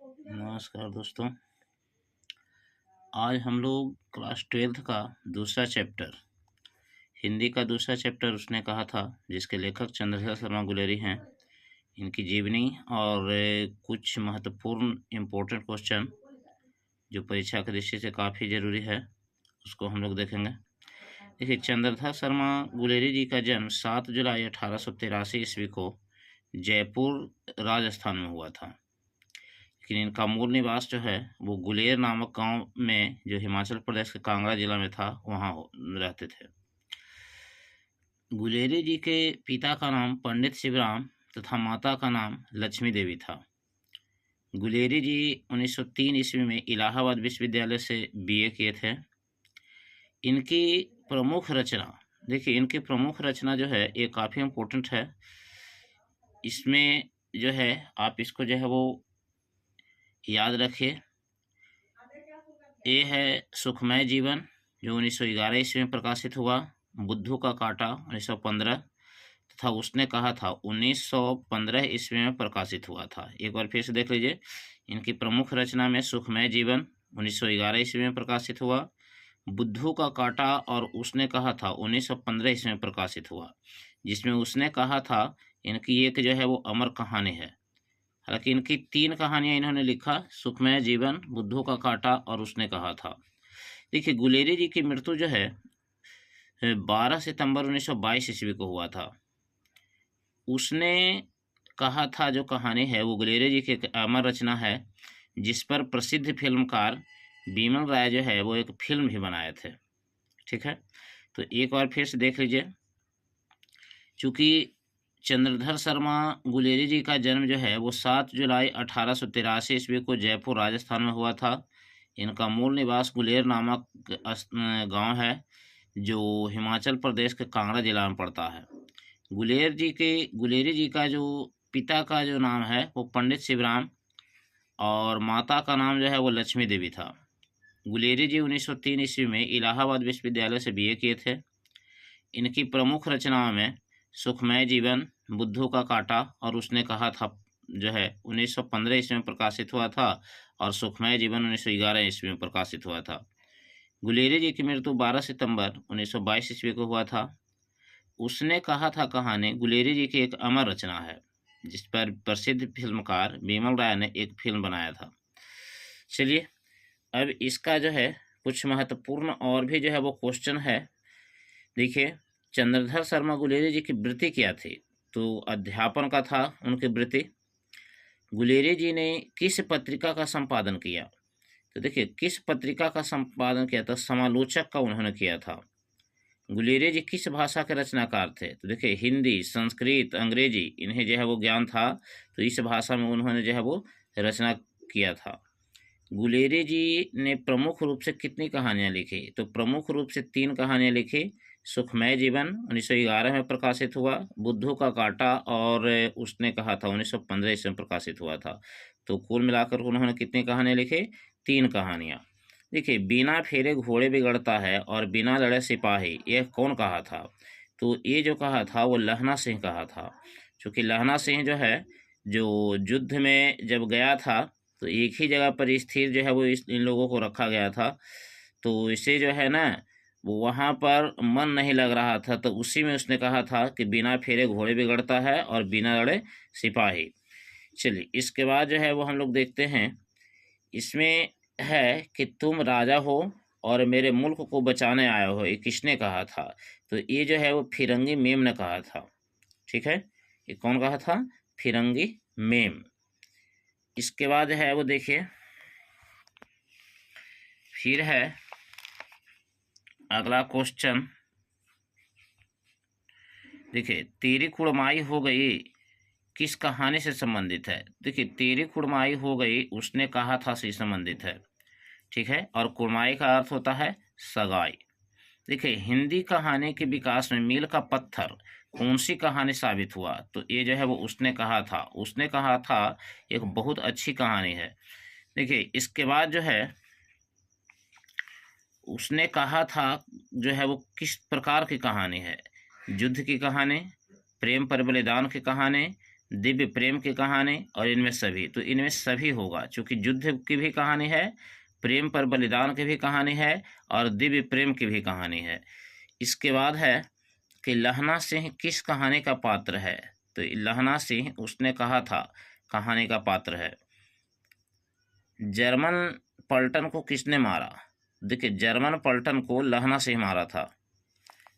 नमस्कार दोस्तों। आज हम लोग क्लास 12th का दूसरा चैप्टर हिंदी का दूसरा चैप्टर उसने कहा था, जिसके लेखक चंद्रशेखर शर्मा गुलेरी हैं। इनकी जीवनी और कुछ महत्वपूर्ण इम्पोर्टेंट क्वेश्चन जो परीक्षा की दृष्टि से काफ़ी ज़रूरी है, उसको हम लोग देखेंगे। देखिए, चंद्रशेखर शर्मा गुलेरी जी का जन्म 7 जुलाई 1883 ईस्वी को जयपुर राजस्थान में हुआ था। लेकिन इनका मूल निवास जो है वो गुलेर नामक गांव में, जो हिमाचल प्रदेश के कांगड़ा जिला में था, वहाँ रहते थे। गुलेरी जी के पिता का नाम पंडित शिवराम तथा माता का नाम लक्ष्मी देवी था। गुलेरी जी 1903 ईस्वी में इलाहाबाद विश्वविद्यालय से बीए किए थे। इनकी प्रमुख रचना, देखिए इनकी प्रमुख रचना जो है ये काफ़ी इम्पोर्टेंट है। इसमें जो है आप इसको जो है वो याद रखिए। ये है सुखमय जीवन, जो 1911 ईस्वी में प्रकाशित हुआ। बुद्धू का कांटा 1915 तथा उसने कहा था 1915 ईस्वी में प्रकाशित हुआ था। एक बार फिर से देख लीजिए। इनकी प्रमुख रचना में सुखमय जीवन 1911 ईस्वी में प्रकाशित हुआ। बुद्धू का कांटा और उसने कहा था 1915 ईस्वी में प्रकाशित हुआ, जिसमें उसने कहा था इनकी एक जो है वो अमर कहानी है। हालांकि इनकी 3 कहानियां इन्होंने लिखा, सुखमय जीवन, बुद्धू का कांटा और उसने कहा था। देखिए, गुलेरी जी की मृत्यु जो है 12 सितंबर 1922 ईस्वी को हुआ था। उसने कहा था जो कहानी है वो गुलेरी जी की एक अमर रचना है, जिस पर प्रसिद्ध फिल्मकार बीमल राय जो है वो एक फिल्म भी बनाए थे। ठीक है, तो एक बार फिर से देख लीजिए। चूंकि चंद्रधर शर्मा गुलेरी जी का जन्म जो है वो 7 जुलाई 1883 ईस्वी को जयपुर राजस्थान में हुआ था। इनका मूल निवास गुलेर नामक गांव है, जो हिमाचल प्रदेश के कांगड़ा जिला में पड़ता है। गुलेरी जी का जो पिता का जो नाम है वो पंडित शिवराम और माता का नाम जो है वो लक्ष्मी देवी था। गुलेरी जी 1903 ईस्वी में इलाहाबाद विश्वविद्यालय से बीए किए थे। इनकी प्रमुख रचनाओं में सुखमय जीवन, बुद्धू का कांटा और उसने कहा था जो है 1915 ईस्वी में प्रकाशित हुआ था, और सुखमय जीवन 1911 ईस्वी में प्रकाशित हुआ था। गुलेरी जी की मृत्यु 12 सितंबर 1922 ईस्वी को हुआ था। उसने कहा था कहानी गुलेरी जी की एक अमर रचना है, जिस पर प्रसिद्ध फिल्मकार बीमल राय ने एक फिल्म बनाया था। चलिए, अब इसका जो है कुछ महत्वपूर्ण और भी जो है वो क्वेश्चन है। देखिए, चंद्रधर शर्मा गुलेरी जी की वृत्ति क्या थी? तो अध्यापन का था उनकी वृत्ति। गुलेरी जी ने किस पत्रिका का संपादन किया? तो देखिए, किस पत्रिका का संपादन किया था? समालोचक का उन्होंने किया था। गुलेरी जी किस भाषा के रचनाकार थे? तो देखिए, हिंदी, संस्कृत, अंग्रेजी, इन्हें जो है वो ज्ञान था, तो इस भाषा में उन्होंने जो है वो रचना किया था। गुलेरी जी ने प्रमुख रूप से कितनी कहानियां लिखी? तो प्रमुख रूप से 3 कहानियां लिखी। सुखमय जीवन 1911 में प्रकाशित हुआ, बुद्धू का कांटा और उसने कहा था 1915 ईस्वी में प्रकाशित हुआ था। तो कुल मिलाकर उन्होंने कितनी कहानियां लिखी? 3 कहानियां। देखिए, बिना फेरे घोड़े बिगड़ता है और बिना लड़े सिपाही, यह कौन कहा था? तो ये जो कहा था वो लहना सिंह कहा था। क्योंकि लहना सिंह जो है, जो युद्ध में जब गया था तो एक ही जगह पर स्थिर जो है वो इन लोगों को रखा गया था, तो इसे जो है ना, वो वहाँ पर मन नहीं लग रहा था, तो उसी में उसने कहा था कि बिना फेरे घोड़े बिगड़ता है और बिना लड़े सिपाही। चलिए, इसके बाद जो है वो हम लोग देखते हैं। इसमें है कि तुम राजा हो और मेरे मुल्क को बचाने आए हो, ये किसने कहा था? तो ये जो है वो फिरंगी मेम ने कहा था। ठीक है, ये कौन कहा था? फिरंगी मेम। इसके बाद है वो देखिए, फिर है अगला क्वेश्चन। देखिए, तेरी कुड़माई हो गई किस कहानी से संबंधित है? देखिए, तेरी कुड़माई हो गई उसने कहा था से संबंधित है। ठीक है, और कुड़माई का अर्थ होता है सगाई। देखिए, हिंदी कहानी के विकास में मील का पत्थर कौन सी कहानी साबित हुआ? तो ये जो है वो उसने कहा था एक बहुत अच्छी कहानी है। देखिए, इसके बाद जो है उसने कहा था जो है वो किस प्रकार की कहानी है? युद्ध की कहानी, प्रेम पर बलिदान की कहानी, दिव्य प्रेम की कहानी और इनमें सभी, तो इनमें सभी होगा, क्योंकि युद्ध की भी कहानी है, प्रेम पर बलिदान की भी कहानी है और दिव्य प्रेम की भी कहानी है। इसके बाद है कि लहना सिंह किस कहानी का पात्र है, तो लहना सिंह उसने कहा था कहानी का पात्र है। जर्मन पलटन को किसने मारा, देखिए जर्मन पलटन को लहना सिंह मारा था।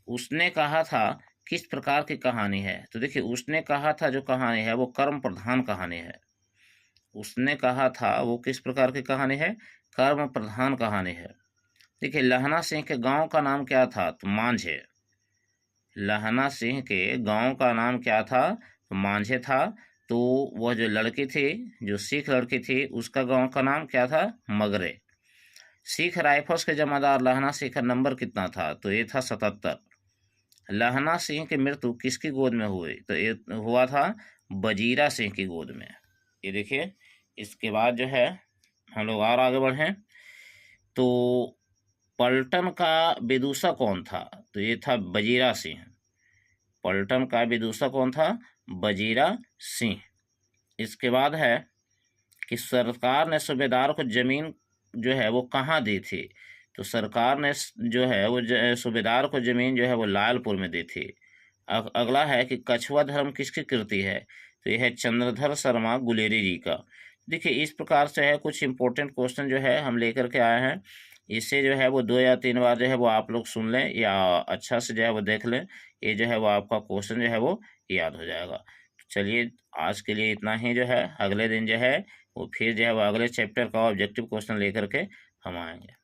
उसने कहा था किस प्रकार की कहानी है, तो देखिए उसने कहा था जो कहानी है वो कर्म प्रधान कहानी है। उसने कहा था वो किस प्रकार की कहानी है, कर्म प्रधान कहानी है। देखिए लहना सिंह के गांव का नाम क्या था, तो मांझे। लहना सिंह के गांव का नाम क्या था, तो मांझे था। तो वह जो लड़की थी, जो सिख लड़की थी, उसका गांव का नाम क्या था, मगरे। सिख राइफल्स के जमादार लहना सिंह का नंबर कितना था, तो ये था 77। लहना सिंह की मृत्यु किसकी गोद में हुई, तो ये हुआ था बजीरा सिंह की गोद में। ये देखिए इसके बाद जो है हम लोग और आगे बढ़ें तो पलटन का विदूषक कौन था, तो ये था बजीरा सिंह। पलटन का विदूषक कौन था, बजीरा सिंह। इसके बाद है कि सरकार ने सूबेदार को जमीन जो है वो कहाँ दी थी, तो सरकार ने जो है वो सूबेदार को जमीन जो है वो लालपुर में दी थी। अगला है कि कछुआ धर्म किसकी कृति है, तो यह है चंद्रधर शर्मा गुलेरी जी का। देखिए इस प्रकार से है कुछ इंपॉर्टेंट क्वेश्चन जो है हम लेकर के आए हैं। इससे जो है वो 2 या 3 बार जो है वो आप लोग सुन लें या अच्छा से जो है वो देख लें, ये जो है वो आपका क्वेश्चन जो है वो याद हो जाएगा। तो चलिए आज के लिए इतना ही जो है, अगले दिन जो है वो फिर जो है वो अगले चैप्टर का ऑब्जेक्टिव क्वेश्चन लेकर के हम आएंगे।